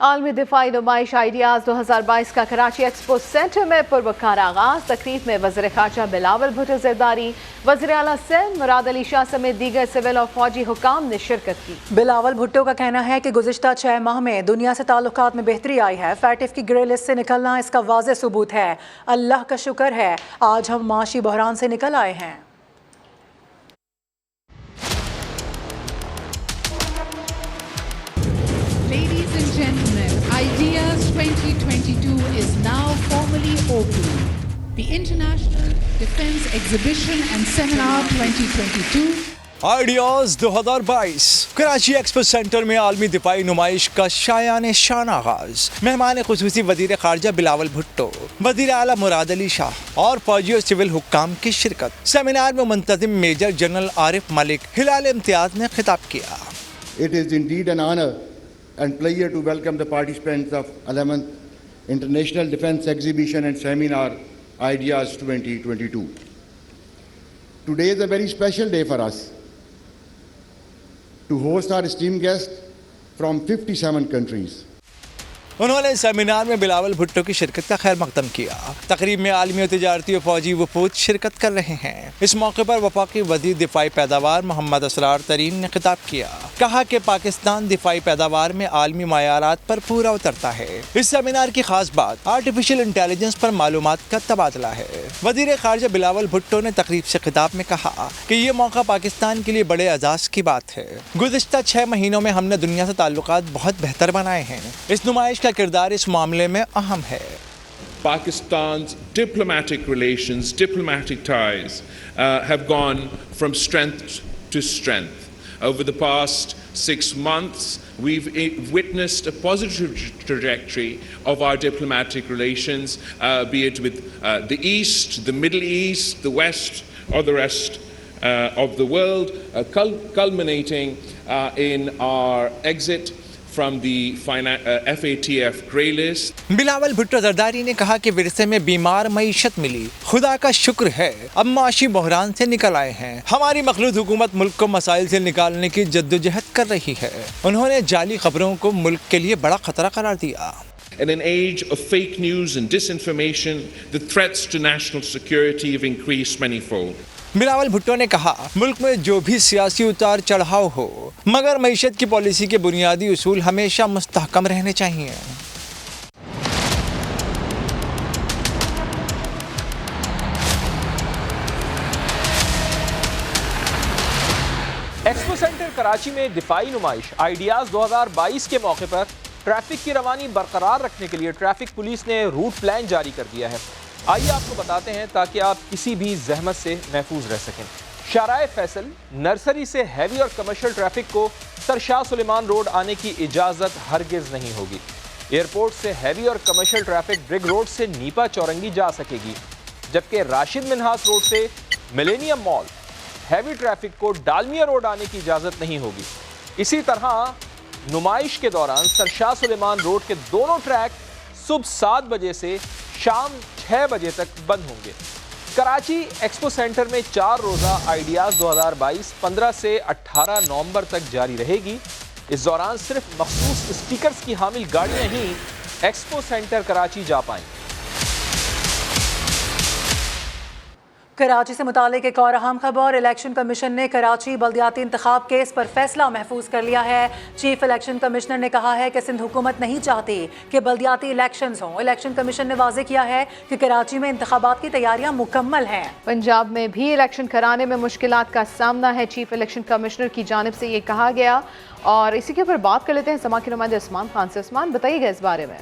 आलमी दिफाई नुमाइश आइडियाज़ 2022 का कराची एक्सपो सेंटर में पुरवकार आगाज। तकरीब में वज़ीर ख़ारजा बिलावल भुट्टो ज़रदारी, वज़ीर आला सिंध मुराद अली शाह समेत दीगर सिविल और फौजी हुकाम ने शिरकत की। बिलावल भुट्टो का कहना है कि गुज़िश्ता 6 माह में दुनिया से ताल्लुकात में बेहतरी आई है। फैटिफ की ग्रे लिस्ट से निकलना इसका वाज़ेह सबूत है। अल्लाह का शुक्र है आज हम माशी बहरान से निकल आए हैं। Ladies and gentlemen, Ideas 2022 is now formally open. The International Defence Exhibition and Seminar 2022 ideas 2022 Karachi expo centre में आलमी दिफाई नुमाइश का शायान शान आगाज। मेहमान खुसूसी वज़ीर ख़ारजा बिलावल भुट्टो, वज़ीर आला मुराद अली शाह और फौजी और सिविल हुक्काम की शिरकत। सेमिनार में मुंतज़िम मेजर जनरल आरिफ मलिक हिलाल इम्तियाज़ ने खिताब किया। It is indeed an honor and pleasure to welcome the participants of 11th International Defence Exhibition and Seminar Ideas 2022. Today is a very special day for us to host our esteemed guests from 57 countries. उन्होंने seminar में बिलावल भुट्टो की शिरकत का खैर मकदम किया। तकरीब में आलमी और तिजारती और फौजी वफूद शिरकत कर रहे हैं। इस मौके पर वफाकी वज़ीर दिफाई पैदावार मोहम्मद असरार तरीन ने खिताब किया। कहा कि पाकिस्तान दिफाई पैदावार में आलमी मायारात पर पूरा उतरता है। इस सेमिनार की खास बात आर्टिफिशियल इंटेलिजेंस पर मालूमात का तबादला है। वज़ीर ख़ारजा बिलावल भुट्टो ने तकरीब से खिताब में कहा कि ये मौका पाकिस्तान के लिए बड़े एजाज़ की बात है। गुज़िश्ता 6 महीनों में हमने दुनिया से ताल्लुकात बहुत बेहतर बनाए हैं। इस नुमाइश का किरदार इस मामले में अहम है। Pakistan's diplomatic relations, diplomatic ties have gone from strength to strength. Over the past 6 months, we've witnessed a positive trajectory of our diplomatic relations, be it with the East, the Middle East, the West, or the rest of the world, culminating in our exit from the FATF grey list. Bilawal Bhutto Zardari ने कहा कि विरसे में बीमार मईशत मिली, खुदा का शुक्र है अब माशी बहरान से निकल आए हैं। हमारी मखलूत हुकूमत मुल्क को मसाइल से निकालने की जद्दोजहद कर रही है। उन्होंने जाली खबरों को मुल्क के लिए बड़ा खतरा करार दिया। In an age of fake news and disinformation, the threats to national security have increased manifold. Bilawal Bhutto ने कहा मुल्क में जो भी सियासी उतार चढ़ाव हो मगर मईशत की पॉलिसी के बुनियादी उसूल हमेशा मुस्तहकम रहने चाहिए। एक्सपो सेंटर कराची में दिफाई नुमाइश आइडियाज़ 2022 के मौके पर ट्रैफिक की रवानी बरकरार रखने के लिए ट्रैफिक पुलिस ने रूट प्लान जारी कर दिया है। आइए आपको बताते हैं ताकि आप किसी भी जहमत से महफूज रह सकें। शाराए फैसल नर्सरी से हैवी और कमर्शियल ट्रैफिक को सरशाह सुलेमान रोड आने की इजाज़त हरगिज़ नहीं होगी। एयरपोर्ट से हैवी और कमर्शियल ट्रैफिक ब्रिग रोड से नीपा चौरंगी जा सकेगी, जबकि राशिद मिन्हास रोड से मिलेनियम मॉल हैवी ट्रैफिक को डालमिया रोड आने की इजाज़त नहीं होगी। इसी तरह नुमाइश के दौरान सरशाह सुलेमान रोड के दोनों ट्रैक सुबह 7 बजे से शाम 6 बजे तक बंद होंगे। कराची एक्सपो सेंटर में 4 रोज़ा आइडियाज़ 2022 15 से 18 नवंबर तक जारी रहेगी। इस दौरान सिर्फ मखसूस स्टिकर्स की हामिल गाड़ियां ही एक्सपो सेंटर कराची जा पाएंगी। कराची से मुतालिक एक और अहम खबर, इलेक्शन कमीशन ने कराची बल्दियाती इंतखाब केस पर फैसला महफूज कर लिया है। चीफ इलेक्शन कमिश्नर ने कहा है कि सिंध हुकूमत नहीं चाहती कि बल्दियाती इलेक्शंस हों। इलेक्शन कमीशन ने वाज़ेह किया है कि कराची में इंतखाबात की तैयारियां मुकम्मल हैं। पंजाब में भी इलेक्शन कराने में मुश्किलात का सामना है। चीफ इलेक्शन कमिश्नर की जानिब से ये कहा गया और इसी के ऊपर बात कर लेते हैं समा के नुमाइंदे उस्मान खान से। उस्मान, बताइएगा इस बारे में।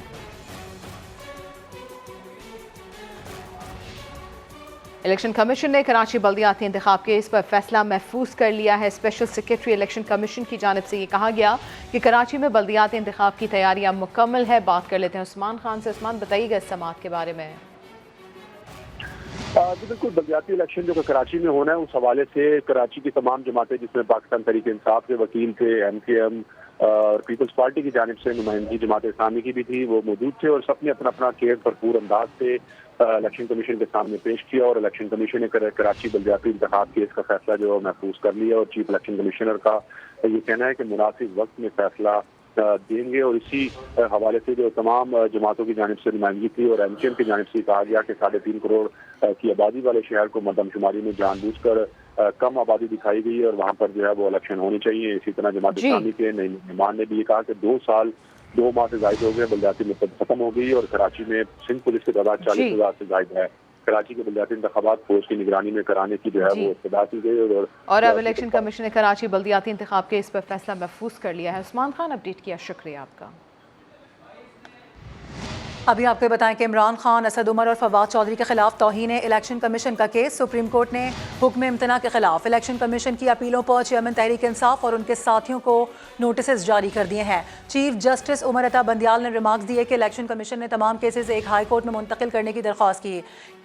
इलेक्शन कमीशन ने कराची बल्दियाती इंतखाब केस पर फैसला महफूज कर लिया है। स्पेशल सेक्रेटरी इलेक्शन कमीशन की जानिब से ये कहा गया कि कराची में बल्दियाती इंतखाब की तैयारियां मुकम्मल है। बात कर लेते हैं उस्मान खान से। उस्मान, बताइएगा इस समाअत के बारे में। जी बिल्कुल, बल्दियाती इलेक्शन जो कराची में होना है उस हवाले से कराची की तमाम जमातें जिसमें पाकिस्तान तहरीक इंसाफ के वकील थे, MKM और पीपल्स पार्टी की जानिब से नुमाइंदगी जमात इस्लामी की भी थी, वो मौजूद थे और सबने अपना अपना केस भरपूर अंदाज से इलेक्शन कमीशन के सामने पेश किया और इलेक्शन कमीशन ने कराची बल्दियाती इंतखाब केस का फैसला जो महफूज कर लिया और चीफ इलेक्शन कमिश्नर का ये कहना है कि मुनासिब वक्त में फैसला देंगे। और इसी हवाले से जो तमाम जमातों की जानिब से नुमाइंदगी थी और MKM की जानिब से कहा गया कि 3.5 करोड़ की आबादी वाले शहर को मरदमशुमारी में जानबूझकर कम आबादी दिखाई गई और वहाँ पर जो है वो इलेक्शन होने चाहिए। इसी तरह जमात इस्लामी के मेहमान ने भी ये कहा कि 2 माह से ज्यादा हो गए, बलदियाती मुद्दत खत्म हो गई और कराची में सिंध पुलिस की तादाद 40,000 से ज्यादा है। कराची के बलदियाती इंतखाबात फौज की निगरानी में कराने की जो है वो इत्तदा की गई। और अब इलेक्शन कमीशन ने कराची बल्दियाती इंतखाब के इस पर फैसला महफूज कर लिया है। उस्मान खान, अपडेट किया, शुक्रिया आपका। अभी आपको बताएं कि इमरान खान, असद उमर और फवाद चौधरी के खिलाफ तौहीन इलेक्शन कमीशन का केस। सुप्रीम कोर्ट ने हुक्म इम्तना के खिलाफ इलेक्शन कमीशन की अपीलों पर चेयरमैन तहरीक इंसाफ और उनके साथियों को नोटिस जारी कर दिए हैं। चीफ जस्टिस उमर अता बंदियाल ने रिमार्क्स दिए कि इलेक्शन कमीशन ने तमाम केसेस एक हाई कोर्ट में मुंतकिल करने की दरख्वास्त की।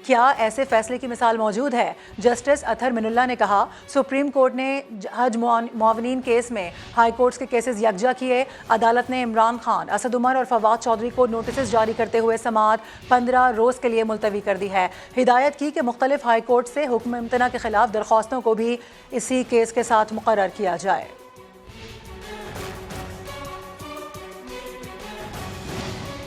क्या ऐसे फैसले की मिसाल मौजूद है? जस्टिस अतहर मिनुल्लाह ने कहा, सुप्रीम कोर्ट ने हज मुआवनीन केस में हाई कोर्ट्स के केसेस यकजा किए। अदालत ने इमरान खान, असद उमर और फवाद चौधरी को नोटिस जारी करते हुए समाअत 15 रोज के लिए मुलतवी कर दी है। हिदायत की कि मुख्तलिफ हाई कोर्ट से हुक्म इम्तना के खिलाफ दरख्वास्तों को भी इसी केस के साथ मुकर्रर किया जाए।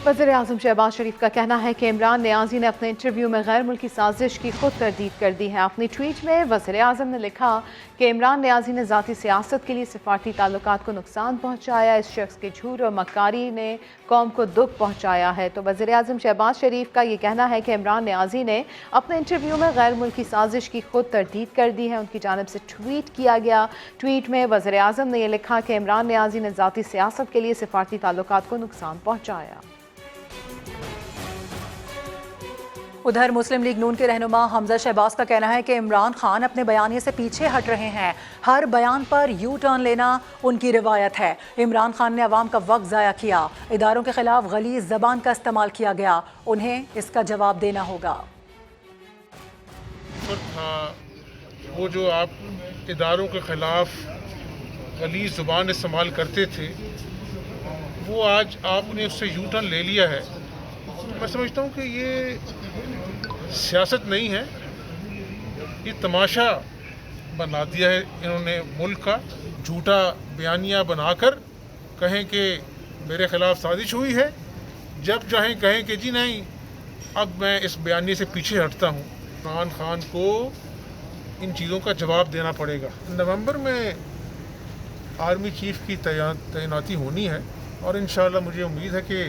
वज़ीर-ए-आज़म शहबाज शरीफ का कहना है कि इमरान नियाज़ी ने अपने इंटरव्यू में गैर मुल्की साजिश की खुद तरदीद कर दी है। अपनी ट्वीट में वज़ीर-ए-आज़म ने लिखा कि इमरान नियाज़ी ने ज़ाती सियासत के लिए सिफारती ताल्लुकात को नुकसान पहुँचाया। इस शख्स के झूठ और मक्कारी ने कौम को दुख पहुँचाया है। तो वज़ीर-ए-आज़म शहबाज शरीफ का ये कहना है कि इमरान नियाज़ी ने अपने इंटरव्यू में गैर मुल्की साजिश की खुद तरदीद कर दी है। उनकी जानिब से ट्वीट किया गया। ट्वीट में वज़ीर-ए-आज़म ने यह लिखा कि इमरान नियाज़ी ने ज़ाती सियासत के लिए सिफारती ताल्लुकात को नुकसान पहुँचाया। उधर मुस्लिम लीग नून के रहनुमा हमजा शहबाज का कहना है कि इमरान खान अपने बयानिए से पीछे हट रहे हैं। हर बयान पर यू टर्न लेना उनकी रिवायत है। इमरान खान ने अवाम का वक्त ज़ाया किया, इदारों के खिलाफ गलीज़ ज़बान का इस्तेमाल किया गया, उन्हें इसका जवाब देना होगा। वो जो आप इदारों के खिलाफ गलीज़ ज़बान इस्तेमाल करते थे, वो आज आपने उससे यू टर्न ले लिया है। मैं समझता हूँ कि ये सियासत नहीं है, ये तमाशा बना दिया है इन्होंने मुल्क का। झूठा बयानिया बनाकर कहें कि मेरे ख़िलाफ़ साजिश हुई है, जब चाहें कहें कि जी नहीं, अब मैं इस बयानी से पीछे हटता हूँ। इमरान खान को इन चीज़ों का जवाब देना पड़ेगा। नवंबर में आर्मी चीफ़ की तैनाती होनी है और इंशाअल्लाह मुझे उम्मीद है कि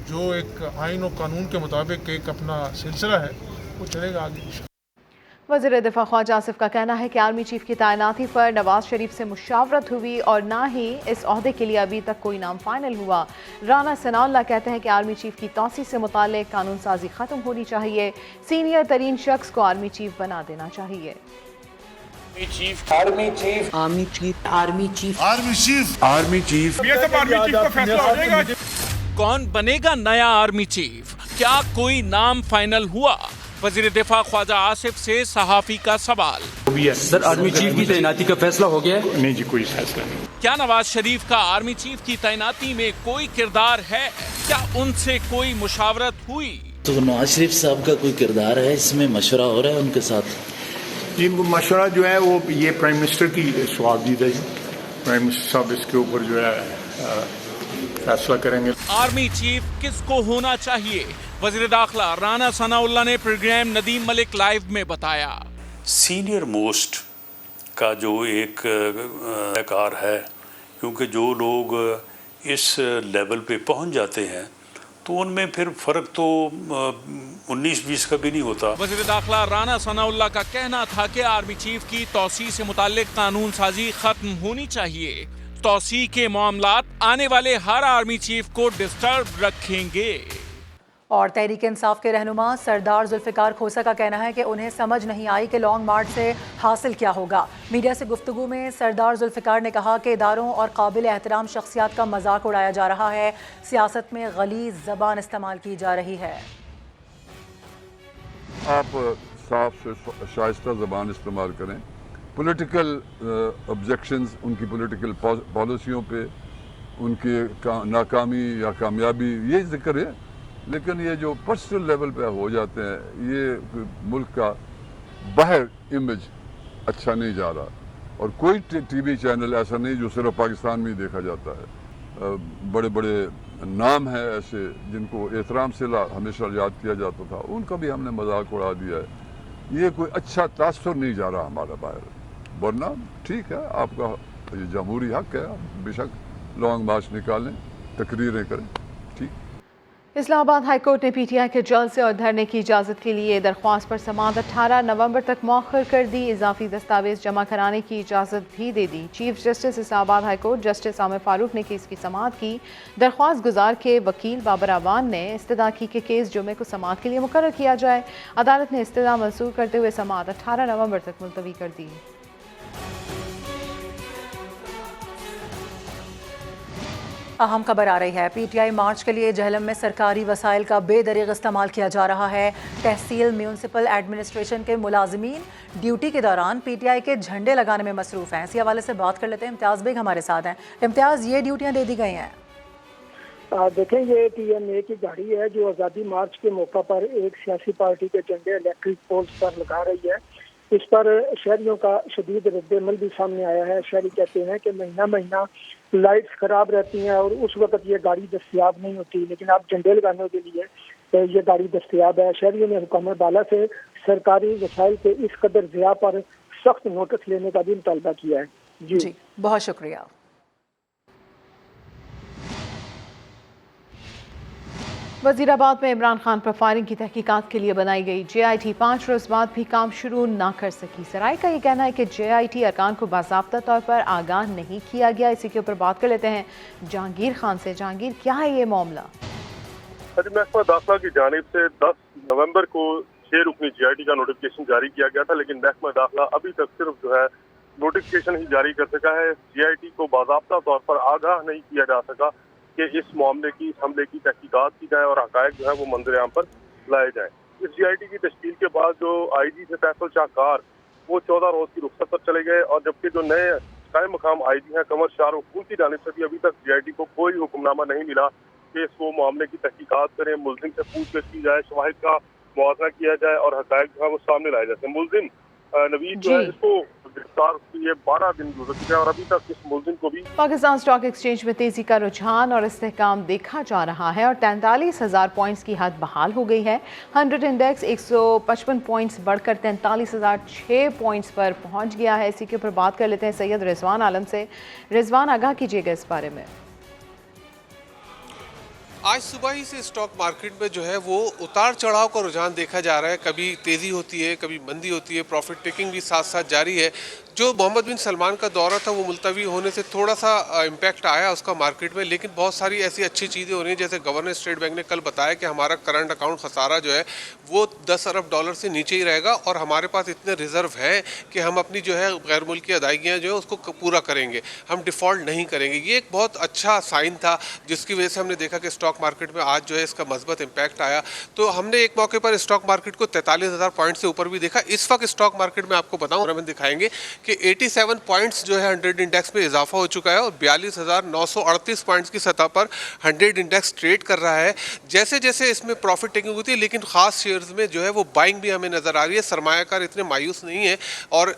जो एक आइन और कानून के मुताबिक एक अपना सिलसिला है वो चलेगा आगे। वज़ीर दिफा ख्वाजा आसिफ का कहना है कि आर्मी चीफ की तैनाती पर नवाज शरीफ से मुशावरत हुई और ना ही इस ओहदे के लिए अभी तक कोई नाम फाइनल हुआ। राना सनाउल्लाह कहते हैं कि आर्मी चीफ की तौसी से मुताल्लिक कानून साजी खत्म होनी चाहिए। सीनियर तरीन शख्स को आर्मी चीफ बना देना चाहिए। कौन बनेगा नया आर्मी चीफ? क्या कोई नाम फाइनल हुआ? वजीर दिफा ख्वाजा आसिफ से सहाफी का सवाल। सर, आर्मी चीफ की तैनाती का फैसला हो गया है? नहीं जी, कोई फैसला नहीं। क्या नवाज शरीफ का आर्मी चीफ की तैनाती में कोई किरदार है? क्या उनसे कोई मुशावरत हुई? तो नवाज शरीफ साहब का कोई किरदार है इसमें? मशवरा हो रहा है उनके साथ? जी, मशवरा जो है वो ये प्राइम मिनिस्टर की स्वाबदीद है। प्राइम मिनिस्टर साहब इसके ऊपर जो है फैसला करेंगे। आर्मी चीफ किसको होना चाहिए? वज़ीर दाखिला राना सनाउल्लाह ने प्रोग्राम नदीम मलिक लाइव में बताया। सीनियर मोस्ट का जो एक कार है, क्योंकि जो लोग इस लेवल पे पहुंच जाते हैं तो उनमें फिर फ़र्क तो 19-20 का भी नहीं होता। वज़ीर दाखिला राना सनाउल्लाह का कहना था कि आर्मी चीफ की तौसी से मुताल्लिक कानून साजी खत्म होनी चाहिए। तौसी के मामलात आने वाले हर आर्मी चीफ को डिस्टर्ब रखेंगे। और तहरीक इंसाफ के रहनुमा सरदार जुल्फ़िकार खोसा का कहना है कि उन्हें समझ नहीं आई कि लॉन्ग मार्च से हासिल क्या होगा। मीडिया से गुफ्तगू में सरदार जुल्फ़िकार ने कहा कि इदारों और काबिल एहतराम शख्सियात का मजाक उड़ाया जा रहा है, सियासत में गलीज़ ज़बान इस्तेमाल की जा रही है। आप साफ से शाइस्ता ज़बान इस्तेमाल करें। पॉलिटिकल ऑब्जेक्शंस, उनकी पॉलिटिकल पॉलिसियों पे उनकी नाकामी या कामयाबी ये जिक्र है, लेकिन ये जो पर्सनल लेवल पे हो जाते हैं, ये मुल्क का बाहर इमेज अच्छा नहीं जा रहा। और कोई टीवी चैनल ऐसा नहीं जो सिर्फ पाकिस्तान में ही देखा जाता है। बड़े बड़े नाम हैं ऐसे जिनको एहतराम से हमेशा याद किया जाता था, उनका भी हमने मजाक उड़ा दिया है। ये कोई अच्छा तासुर नहीं जा रहा हमारा बाहर, वरना ठीक है, आपका ये जमहूरी हक है, बेशक लॉन्ग मार्च निकालें, तकरीरें करें, ठीक। इस्लामाबाद हाई कोर्ट ने पीटीआई के जलसे और धरने की इजाज़त के लिए दरख्वास्त पर समाअत 18 नवंबर तक मौखर कर दी। इजाफी दस्तावेज जमा कराने की इजाज़त भी दे दी। Chief justice Islamabad high court justice Aamir Farooq ने केस की समाअत की। दरख्वास्त गुजार के वकील बाबर अवान ने इस्तदा की कि केस जुमे को समाअत के लिए मुकर्रर किया जाए। अदालत ने इस्तदा मंसूर करते हुए समाअत 18 नवंबर तक मुलतवी कर दी। अहम खबर आ रही है। पीटीआई मार्च के लिए जहलम में सरकारी वसाइल का बेदरीग इस्तेमाल किया जा रहा है। तहसील म्यूनसिपल एडमिनिस्ट्रेशन के मुलाजमीन ड्यूटी के दौरान पीटीआई के झंडे लगाने में मसरूफ़ हैं। इसी हवाले से बात कर लेते हैं। इम्तियाज़ बेग हमारे साथ हैं। इम्तियाज़, ये ड्यूटियाँ दे दी गई हैं? देखें, ये TMA की गाड़ी है जो आज़ादी मार्च के मौका पर एक सियासी पार्टी के झंडे इलेक्ट्रिक पोल्स पर लगा रही है। इस पर शहरियों का शदीद रद्द-ए-अमल भी सामने आया है। शहरी कहते हैं कि महीना महीना लाइट्स खराब रहती हैं और उस वक्त ये गाड़ी दस्तयाब नहीं होती, लेकिन अब झंडे लगाने के लिए ये गाड़ी दस्तयाब है। शहरियों ने हुकूमत बाला से सरकारी वसाइल के इस कदर ज़िया पर सख्त नोटिस लेने का भी मुतालबा किया है। जी, बहुत शुक्रिया। वजीराबाद में इमरान खान पर फायरिंग की तहकीकात के लिए बनाई गई JIT 5 रोज बाद भी काम शुरू ना कर सकी। सराय का ये कहना है कि JIT अरकान को बाज़ाब्ता तौर पर आगाह नहीं किया गया। इसी के ऊपर बात कर लेते हैं जहांगीर खान से। जहांगीर, क्या है ये मामला? महकमा दाखिला की जानिब से 10 नवंबर को 6 रुकनी JIT का नोटिफिकेशन जारी किया गया था, लेकिन महकमा दाखिला अभी तक सिर्फ जो है नोटिफिकेशन ही जारी कर सका है। JIT को बाज़ाब्ता तौर पर आगाह नहीं किया जा सका कि इस मामले की, इस हमले की तहकीकात की जाए और हक़ाइक़ जो है वो मंजर आम पर लाए जाए। इस JIT की तश्कील के बाद जो IG थे फैसल शाहकार, वो 14 रोज की रुख्सत पर चले गए, और जबकि जो नए कायम मकाम IG हैं कमर शाहरुख, उनकी जानिब से भी अभी तक JIT को कोई हुक्मनामा नहीं मिला कि इसको मामले की तहकीकात करें, मुलजिम से पूछताछ की जाए, शवाहिद का मुआवजा किया जाए और हक़ाइक़ जो है वो सामने लाए जाते। मुलजिम नवीद जो है इसको गिरफ्तार किए 12 दिन गुजर चुके हैं और अभी तक इस मुलजिम को भी। पाकिस्तान स्टॉक एक्सचेंज में तेजी का रुझान और इस्तेहकाम देखा जा रहा है और 43,000 पॉइंट्स की हद बहाल हो गई है। 100 इंडेक्स 155 पॉइंट्स बढ़कर 43,006 पॉइंट्स पर पहुंच गया है। इसी के ऊपर बात कर लेते हैं सैयद रिजवान आलम से। रिजवान, आगाह कीजिएगा इस बारे में। आज सुबह ही से स्टॉक मार्केट में जो है वो उतार चढ़ाव का रुझान देखा जा रहा है। कभी तेज़ी होती है, कभी मंदी होती है, प्रॉफिट टेकिंग भी साथ साथ जारी है। जो मोहम्मद बिन सलमान का दौरा था वो मुलतवी होने से थोड़ा सा इम्पैक्ट आया उसका मार्केट में, लेकिन बहुत सारी ऐसी अच्छी चीज़ें हो रही हैं। जैसे गवर्नर स्टेट बैंक ने कल बताया कि हमारा करंट अकाउंट खसारा जो है वो $10 अरब से नीचे ही रहेगा और हमारे पास इतने रिजर्व हैं कि हम अपनी जो है गैर मुल्की अदायगियाँ जो है उसको पूरा करेंगे, हम डिफ़ॉल्ट नहीं करेंगे। ये एक बहुत अच्छा साइन था जिसकी वजह से हमने देखा कि स्टॉक मार्केट में आज जो है इसका मजबूत इम्पैक्ट आया। तो हमने एक मौके पर स्टॉक मार्केट को 43,000 पॉइंट से ऊपर भी देखा। इस वक्त स्टॉक मार्केट में आपको बताऊँ, हम दिखाएंगे कि 87 पॉइंट्स जो है 100 इंडेक्स में इजाफा हो चुका है और 42,938 पॉइंट्स की सतह पर 100 इंडेक्स ट्रेड कर रहा है। जैसे जैसे इसमें प्रॉफिट टेकिंग होती है, लेकिन खास शेयर्स में जो है वो बाइंग भी हमें नजर आ रही है। सरमायाकार इतने मायूस नहीं है और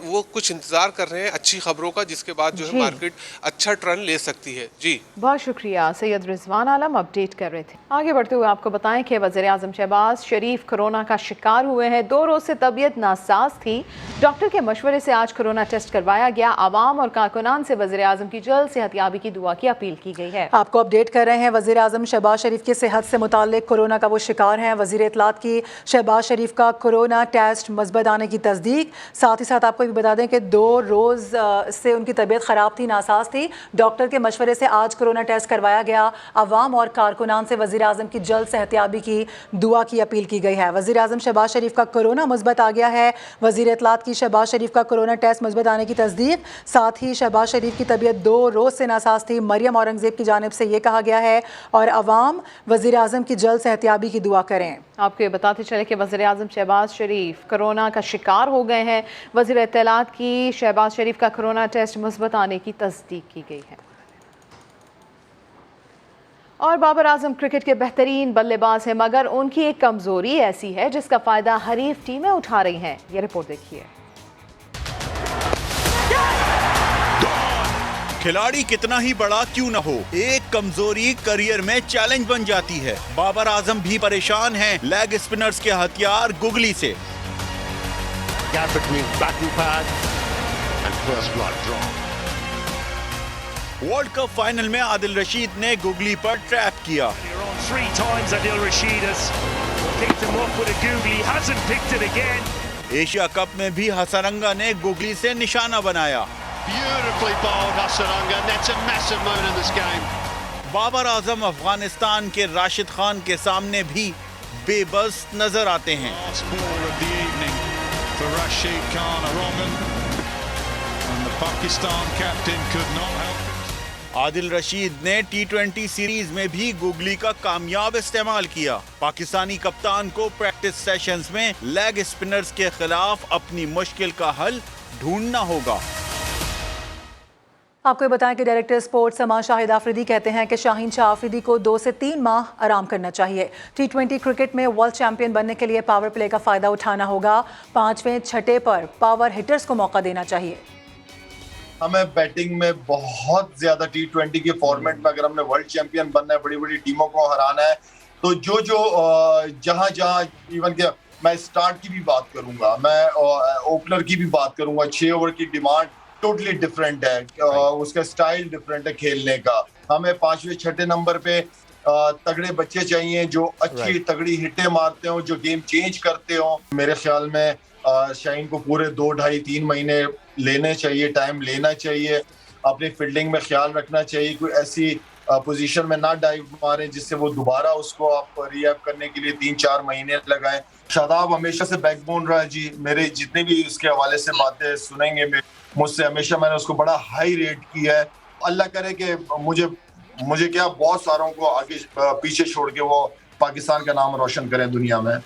वो कुछ इंतजार कर रहे हैं अच्छी खबरों का, जिसके बाद जो है मार्केट अच्छा ट्रेंड ले सकती है। जी, बहुत शुक्रिया। सैयद रिजवान आलम अपडेट कर रहे थे। आगे बढ़ते हुए आपको बताएं कि वज़ीर आज़म शहबाज शरीफ कोरोना का शिकार हुए हैं। 2 रोज से तबीयत नासाज थी। डॉक्टर के मशवरे से आज कोरोना टेस्ट करवाया गया। आवाम और कारकुनान से वज़ीर आज़म की जल्द सेहतयाबी की दुआ की अपील की गई है। आपको अपडेट कर रहे हैं। वज़ीर आज़म शहबाज शरीफ की सेहत से मुताल्लिक कोरोना का वो शिकार हैं। वज़ीर इत्तलात की शहबाज शरीफ का कोरोना टेस्ट मुस्बत आने की तस्दीक। साथ ही साथ आपको भी बता दें कि 2 रोज़ से उनकी तबीयत ख़राब थी, नासाज थी। डॉक्टर के मशवरे से आज कोरोना टेस्ट करवाया गया। आवाम और कारकुनान से वज़ीर आज़म की जल्द सेहतयाबी की दुआ की अपील की गई है। वज़ीर आज़म शहबाज शरीफ का कोरोना मुस्बत आ गया है। वज़ीर इत्तलात की शहबाज शरीफ का कोरोना टेस्ट मुस्बत आने की तस्दीक। साथ ही शहबाज शरीफ की तबीयत 2 रोज़ से नासाज थी। मरियम औरंगज़ेब की जानिब से ये कहा गया है और अवाम वज़ीर आज़म की जल्द सेहतयाबी की दुआ करें। आपको ये बताते चले कि वज़ीर आज़म शहबाज शरीफ कोरोना का शिकार हो गए हैं। वज़ीर इत्तलात की शहबाज शरीफ का कोरोना टेस्ट मुस्बत आने की तस्दीक की गई है। और बाबर आजम क्रिकेट के बेहतरीन बल्लेबाज हैं, मगर उनकी एक कमजोरी ऐसी है जिसका फायदा हरीफ टीमें उठा रही हैं। ये रिपोर्ट देखिए। खिलाड़ी कितना ही बड़ा क्यों न हो, एक कमजोरी करियर में चैलेंज बन जाती है। बाबर आजम भी परेशान हैं लेग स्पिनर्स के हथियार गुगली से। वर्ल्ड कप फाइनल में आदिल रशीद ने गुगली पर ट्रैप किया। एशिया कप में भी हसरंगा ने गुगली से निशाना बनाया। बाबर आजम अफगानिस्तान के राशिद खान के सामने भी बेबस नजर आते हैं। आदिल रशीद ने T20 सीरीज में भी गुगली का कामयाब इस्तेमाल किया। पाकिस्तानी कप्तान को प्रैक्टिस सेशंस में लेग स्पिनर्स के खिलाफ अपनी मुश्किल का हल ढूंढना होगा। आपको ये बताएं कि डायरेक्टर स्पोर्ट्स समा शाहिद आफरीदी कहते हैं कि शाहीन शाह आफरीदी को 2 से 3 माह आराम करना चाहिए। T20 क्रिकेट में वर्ल्ड चैंपियन बनने के लिए पावर प्ले का फायदा उठाना होगा। 5वें छठे पर पावर हिटर्स को मौका देना चाहिए। हमें बैटिंग में बहुत ज्यादा T20 के फॉर्मेट में अगर हमने वर्ल्ड चैंपियन बनना है, बड़ी बड़ी टीमों को हराना है, तो जहां इवन के मैं स्टार्ट की भी बात करूंगा, मैं ओपनर की भी बात करूंगा, 6 ओवर की डिमांड टोटली डिफरेंट है, उसका स्टाइल डिफरेंट है खेलने का। हमें 5वें छठे नंबर पे तगड़े बच्चे चाहिए जो अच्छी तगड़ी हिटें मारते हो, जो गेम चेंज करते हो। मेरे ख्याल में शाहीन को पूरे 2, 2.5, 3 महीने लेने चाहिए, टाइम लेना चाहिए, अपनी फील्डिंग में ख्याल रखना चाहिए, कोई ऐसी पोजीशन में ना डाइव मारे जिससे वो दोबारा उसको आप रिएप करने के लिए 3-4 महीने लगाएं। शादाब हमेशा से बैकबोन रहा है जी, मेरे जितने भी उसके हवाले से बातें सुनेंगे मुझसे, हमेशा मैंने उसको बड़ा हाई रेट किया है। अल्लाह करे कि मुझे क्या बहुत सारों को आगे पीछे छोड़ के वो पाकिस्तान का नाम रोशन करें दुनिया में।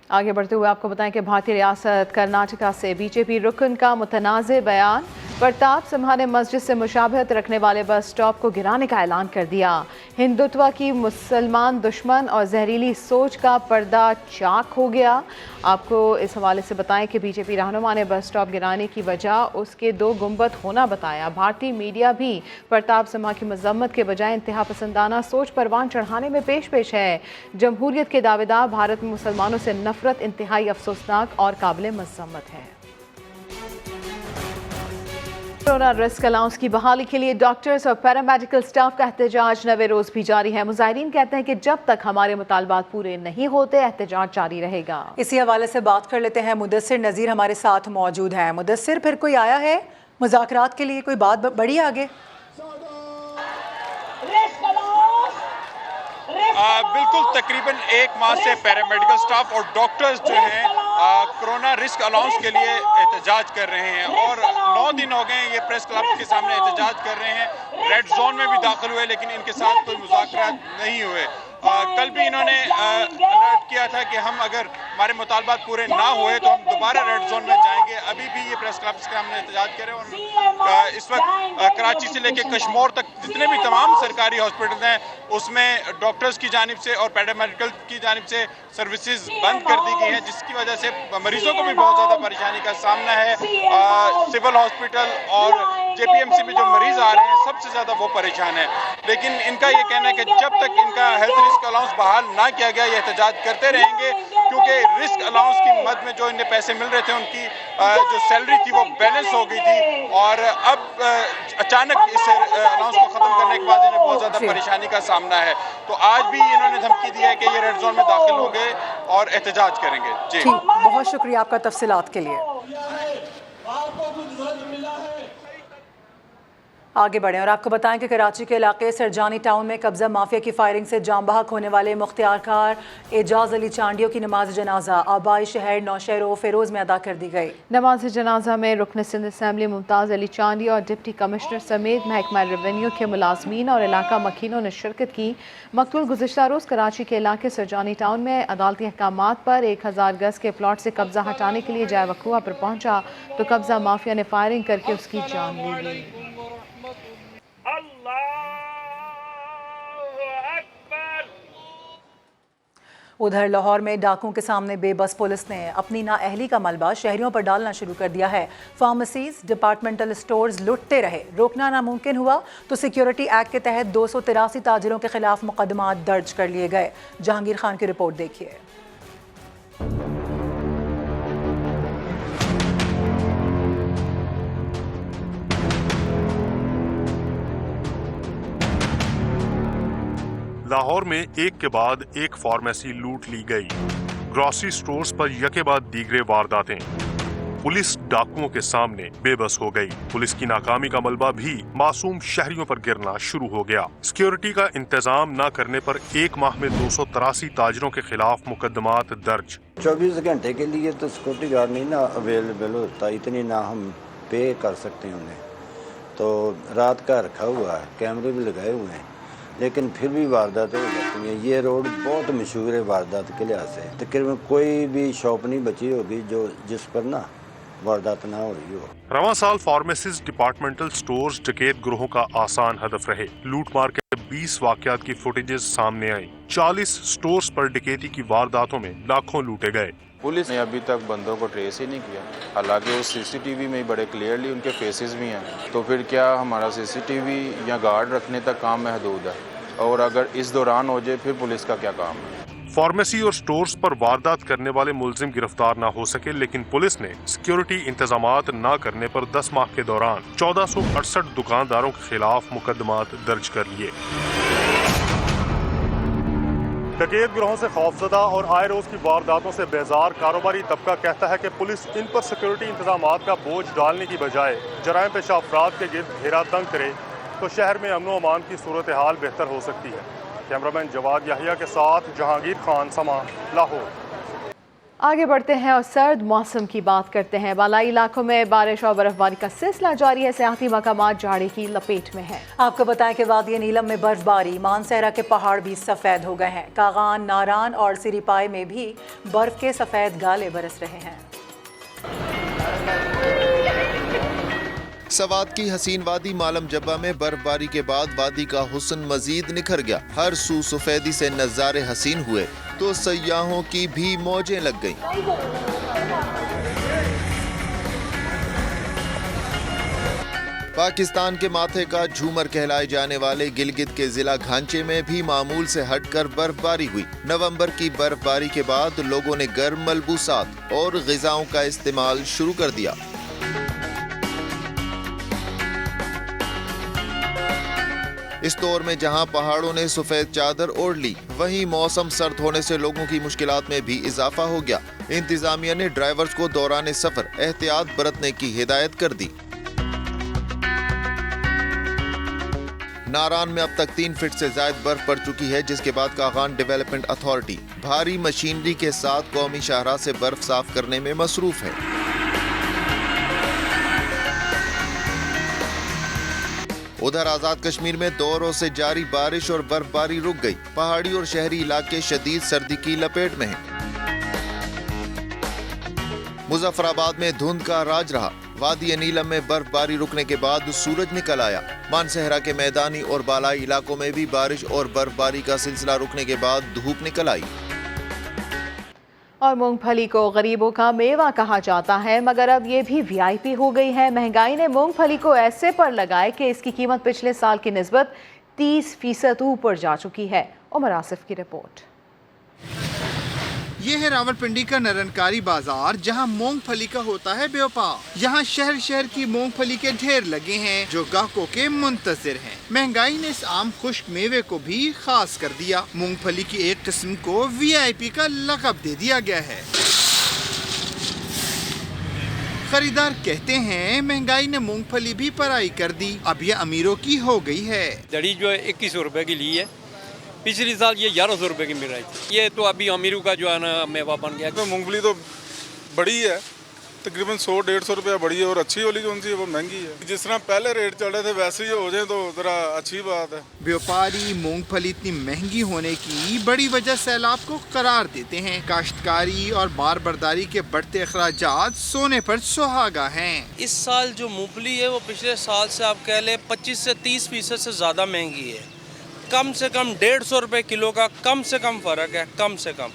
आगे बढ़ते हुए आपको बताएं कि भारतीय रियासत कर्नाटका से बीजेपी रुकन का मुतनाज़ बयान। प्रताप सिम्हा ने मस्जिद से मुशाबहत रखने वाले बस स्टॉप को गिराने का ऐलान कर दिया। हिंदुत्व की मुसलमान दुश्मन और जहरीली सोच का पर्दा चाक हो गया। आपको इस हवाले से बताएं कि बीजेपी रहनुमा ने बस स्टॉप गिराने की वजह उसके 2 गुंबद होना बताया। भारतीय मीडिया भी प्रताप सिम्हा की मजम्मत के बजाय इंतहा पसंदाना सोच परवान चढ़ाने में पेश है। जमहूरियत के दावेदार भारत में मुसलमानों से नफरत इंतहाई अफसोसनाक और काबिल मजम्मत है। कोरोना रिस्क अलाउंस की बहाली के लिए डॉक्टर्स और पैरामेडिकल स्टाफ का एहतजाज नवे रोज भी जारी है। मुजाहिरीन कहते हैं कि जब तक हमारे मुतालबात पूरे नहीं होते एहतजाज जारी रहेगा। इसी हवाले से बात कर लेते हैं, मुदस्सिर नज़ीर हमारे साथ मौजूद हैं। मुदस्सिर, फिर कोई आया है मुज़ाकरात के लिए, कोई बात बढ़ी आगे? बिल्कुल, तकरीबन 1 माह से पैरामेडिकल स्टाफ और डॉक्टर्स जो हैं कोरोना रिस्क अलाउंस के लिए एहतजाज कर रहे हैं और 9 दिन हो गए ये प्रेस क्लब के सामने एहतजाज कर रहे हैं। रेड जोन में भी दाखिल हुए लेकिन इनके साथ कोई मुज़ाकरात नहीं हुए। कल भी इन्होंने अलर्ट किया था कि हम अगर हमारे मुतालबात पूरे ना हुए तो हम दोबारा रेड जोन में जाएंगे। अभी भी ये प्रेस क्लब के सामने एहतजाज कर रहे हैं और इस वक्त कराची से लेकर कश्मीर तक जितने भी तमाम सरकारी हॉस्पिटल हैं उसमें डॉक्टर्स की जानिब से और पैरामेडिकल की जानिब से सर्विसेज बंद कर दी गई हैं, जिसकी वजह से मरीजों को भी बहुत ज़्यादा परेशानी का सामना है। सिविल हॉस्पिटल और JPMC में जो मरीज आ रहे हैं सबसे ज़्यादा वो परेशान है। लेकिन इनका ये कहना है कि जब तक इनका हेल्थ रिस्क अलाउंस बहाल ना किया गया ये एहतजाज करते रहेंगे, क्योंकि रिस्क अलाउंस की मद में जो इन्हें पैसे मिल रहे थे उनकी जो सैलरी थी वो बैलेंस हो गई थी और अब अचानक इस अलाउंस को ख़त्म करने के बाद इन्हें बहुत ज़्यादा परेशानी का सामना है। तो आज भी इन्होंने धमकी दी है कि ये रेड जोन में दाखिल हो गए और एहतजाज करेंगे। जी बहुत शुक्रिया आपका तफसीलात के लिए। आगे बढ़ें और आपको बताएं कि कराची के इलाके सरजानी टाउन में कब्जा माफिया की फायरिंग से जाम बहक होने वाले मुख्तियार कार एजाज अली चांडियों की नमाज जनाजा आबाई शहर नौशहर फेरोज में अदा कर दी गई। नमाज जनाजा में रुकन सिंध असम्बली मुमताज़ अली चांदी और डिप्टी कमिश्नर समेत महकमा रेवेन्यू के मुलाजमीन और इलाका मकीनों ने शिरकत की। मकतूल गुज़िश्ता रोज़ कराची के इलाके सरजानी टाउन में अदालती अहकामात पर 1000 गज के प्लॉट से कब्जा हटाने के लिए जाए वक़ुआ पर पहुंचा तो कब्जा माफिया ने फायरिंग करके उसकी जान ली गई। उधर लाहौर में डाकुओं के सामने बेबस पुलिस ने अपनी नाअहली का मलबा शहरियों पर डालना शुरू कर दिया है। फार्मेसीज, डिपार्टमेंटल स्टोर्स लुटते रहे, रोकना नामुमकिन हुआ तो सिक्योरिटी एक्ट के तहत 283 ताजिरों के खिलाफ मुकदमा दर्ज कर लिए गए। जहांगीर खान की रिपोर्ट देखिए। लाहौर में एक के बाद एक फार्मेसी लूट ली गई। ग्रोसरी स्टोर्स पर यके बाद दीगरे वारदातें। पुलिस डाकुओं के सामने बेबस हो गई। पुलिस की नाकामी का मलबा भी मासूम शहरियों पर गिरना शुरू हो गया। सिक्योरिटी का इंतजाम न करने पर एक माह में 283 ताजिरों के खिलाफ मुकदमात दर्ज। 24 घंटे के लिए तो सिक्योरिटी गार्ड नहीं ना अवेलेबल होता, इतनी ना हम पे कर सकते हैं उन्हें, तो रात का रखा हुआ है, कैमरे भी लगाए हुए हैं, लेकिन फिर भी वारदातें हो जाती हैं। ये रोड बहुत मशहूर है वारदात के लिहाज से। तकरीबन कोई भी शॉप नहीं बची होगी जो जिस पर ना वारदात ना हो रही हो। रवां साल फार्मेसीज, डिपार्टमेंटल स्टोर्स डकैत ग्रोहों का आसान हदफ रहे। लूट मार के 20 वाकयात की फुटेजेस सामने आई। 40 स्टोर्स पर डकैती की वारदातों में लाखों लूटे गए। पुलिस ने अभी तक बंदों को ट्रेस ही नहीं किया, हालांकि वो सीसीटीवी में बड़े क्लियरली उनके फेसेस भी हैं। तो फिर क्या हमारा सीसीटीवी या गार्ड रखने तक काम महदूद है, और अगर इस दौरान हो जाए फिर पुलिस का क्या काम है। फार्मेसी और स्टोर्स पर वारदात करने वाले मुलजिम गिरफ्तार न हो सके, लेकिन पुलिस ने सिक्योरिटी इंतजामात न करने पर 10 माह के दौरान 1468 दुकानदारों के खिलाफ मुकदमात दर्ज कर लिए। डकैत गिरोहों से खौफजदा और आए रोज की वारदातों से बेजार कारोबारी तबका कहता है कि पुलिस इन पर सिक्योरिटी इंतजामात का बोझ डालने की बजाय जराइम पेशा अफराद के गिर्द घेरा तंग करे तो शहर में अमन अमान की सूरत हाल बेहतर हो सकती है। कैमरामैन जवाद याहिया के साथ जहांगीर खान, समा, लाहौर। आगे बढ़ते हैं और सर्द मौसम की बात करते हैं। बालाई इलाकों में बारिश और बर्फबारी का सिलसिला जारी है। सियाहती मकामात जाड़े की लपेट में है। आपको बताएं कि वादी नीलम में बर्फबारी, मानसहरा के पहाड़ भी सफेद हो गए हैं। कागान, नारान और सिरीपाई में भी बर्फ के सफेद गाले बरस रहे हैं। सवात की हसीन वादी मालम जब्बा में बर्फबारी के बाद वादी का हुस्न मजीद निखर गया। हर सू सफेदी से नजारे हसीन हुए तो सयाहों की भी मौजें लग गईं। पाकिस्तान के माथे का झूमर कहलाए जाने वाले गिलगित के जिला घांचे में भी मामूल से हटकर बर्फबारी हुई। नवंबर की बर्फबारी के बाद लोगों ने गर्म मलबूसात और ग़िज़ाओं का इस्तेमाल शुरू कर दिया। इस दौर में जहां पहाड़ों ने सफेद चादर ओढ़ ली, वहीं मौसम सर्द होने से लोगों की मुश्किलात में भी इजाफा हो गया। इंतजामिया ने ड्राइवर्स को दौरान सफर एहतियात बरतने की हिदायत कर दी। नारान में अब तक 3 फीट से ज्यादा बर्फ पड़ चुकी है, जिसके बाद कागान डेवलपमेंट अथॉरिटी भारी मशीनरी के साथ कौमी शाहराह से बर्फ साफ करने में मसरूफ है। उधर आजाद कश्मीर में 2 रोज से जारी बारिश और बर्फबारी रुक गई। पहाड़ी और शहरी इलाके शदीद सर्दी की लपेट में हैं। मुजफ्फराबाद में धुंध का राज रहा। वादी नीलम में बर्फबारी रुकने के बाद सूरज निकल आया। मानसहरा के मैदानी और बालाई इलाकों में भी बारिश और बर्फबारी का सिलसिला रुकने के बाद धूप निकल आई। और मूंगफली को गरीबों का मेवा कहा जाता है, मगर अब ये भी वीआईपी हो गई है। महंगाई ने मूंगफली को ऐसे पर लगाए कि इसकी कीमत पिछले साल की निस्बत 30% ऊपर जा चुकी है। उमर आसिफ की रिपोर्ट। ये है रावलपिंडी का निरंकारी बाजार, जहां मूंगफली का होता है व्यापार। यहाँ शहर शहर की मूंगफली के ढेर लगे हैं जो ग्राहकों के मुंतजिर हैं। महंगाई ने इस आम खुश्क मेवे को भी खास कर दिया। मूंगफली की एक किस्म को वीआईपी का लक़ब दे दिया गया है। खरीदार कहते हैं महंगाई ने मूंगफली भी पराई कर दी, अब ये अमीरों की हो गई है। दड़ी जो है 2100 रुपए की ली है, पिछले साल ये 1100 रुपए की मिल रही थी। ये तो अभी अमीरों का जो है ना मेवा बन गया। मूंगफली तो बड़ी है, तकरीबन 100-150 रुपया बड़ी है, और अच्छी वाली कौन सी है वो महंगी है। जिस तरह पहले रेट चल रहे थे वैसे ही हो जाए तो जरा अच्छी बात है। व्यापारी मूंगफली इतनी महंगी होने की बड़ी वजह सैलाब को करार देते हैं। काश्तकारी और बार बर्दारी के बढ़ते अखराजात सोने पर सुहागा हैं। इस साल जो मूंगफली है वो पिछले साल से आप कह लें 25 से 30% से ज़्यादा महंगी है। कम से कम 150 रुपये किलो का कम से कम फ़र्क है, कम से कम।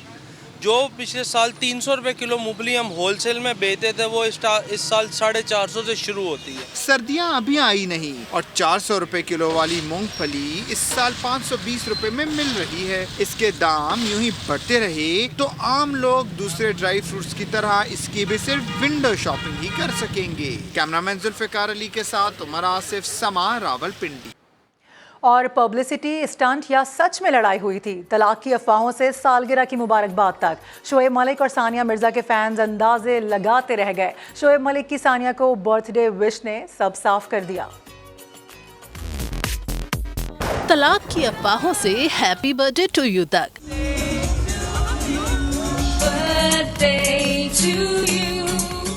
जो पिछले साल 300 रुपए किलो मूंगफली हम होलसेल में बेचते थे वो इस साल 450 से शुरू होती है। सर्दियां अभी आई नहीं और 400 रुपए किलो वाली मूंगफली इस साल 520 रुपए में मिल रही है। इसके दाम यूं ही बढ़ते रहे तो आम लोग दूसरे ड्राई फ्रूट्स की तरह इसकी भी सिर्फ विंडो शॉपिंग ही कर सकेंगे। कैमरामैन जुल्फिकार अली के साथ उमर आसिफ, समा, रावलपिंडी। और पब्लिसिटी स्टंट या सच में लड़ाई हुई थी? तलाक की अफवाहों से सालगिरह की मुबारकबाद तक शोएब मलिक और सानिया मिर्जा के फैंस अंदाजे लगाते रह गए। शोएब मलिक की सानिया को बर्थडे विश ने सब साफ कर दिया। तलाक की अफवाहों से हैप्पी बर्थडे टू यू तक।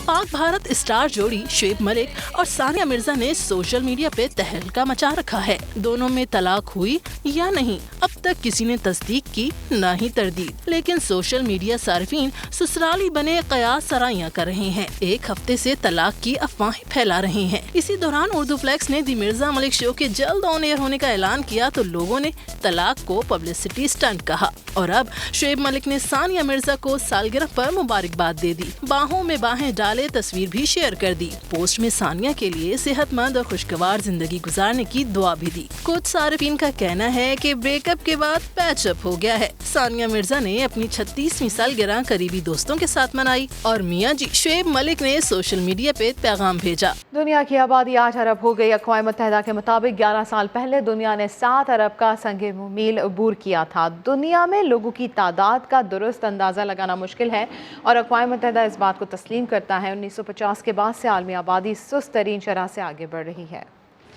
पाक भारत स्टार जोड़ी शोएब मलिक और सानिया मिर्जा ने सोशल मीडिया पे तहलका मचा रखा है। दोनों में तलाक हुई या नहीं अब तक किसी ने तस्दीक की ना ही तरदीद, लेकिन सोशल मीडिया सार्फिन ससुराली बने कयास सराइयां कर रहे हैं। एक हफ्ते से तलाक की अफवाहें फैला रहे हैं। इसी दौरान उर्दू फ्लेक्स ने दी मिर्जा मलिक शो के जल्द ऑन एयर होने का ऐलान किया तो लोगों ने तलाक को पब्लिसिटी स्टंट कहा और अब शोएब मलिक ने सानिया मिर्जा को सालगिरह पर मुबारकबाद दे दी। बाहों में बाहें डाले तस्वीर भी शेयर कर दी। पोस्ट में सानिया के लिए सेहतमंद और खुशगवार जिंदगी गुजारने की दुआ भी दी। कुछ सार्फिन का कहना है कि ब्रेकअप के बाद पैचअप हो गया है। सानिया मिर्जा ने अपनी 36वीं सालगिरह करीबी दोस्तों के साथ मनाई और मियां जी शोएब मलिक ने सोशल मीडिया पे पैगाम भेजा। दुनिया की आबादी 8 अरब हो गई। अक़वाम मुत्तहिदा के मुताबिक 11 साल पहले दुनिया ने 7 अरब का संगे मील अबूर किया था। दुनिया में लोगों की तादाद का दुरुस्त अंदाजा लगाना मुश्किल है और अक़वाम मुत्तहिदा इस बात को तस्लीम करता है 1950 के बाद से आलमी आबादी सुस्त तरीन शरह से आगे बढ़ रही है।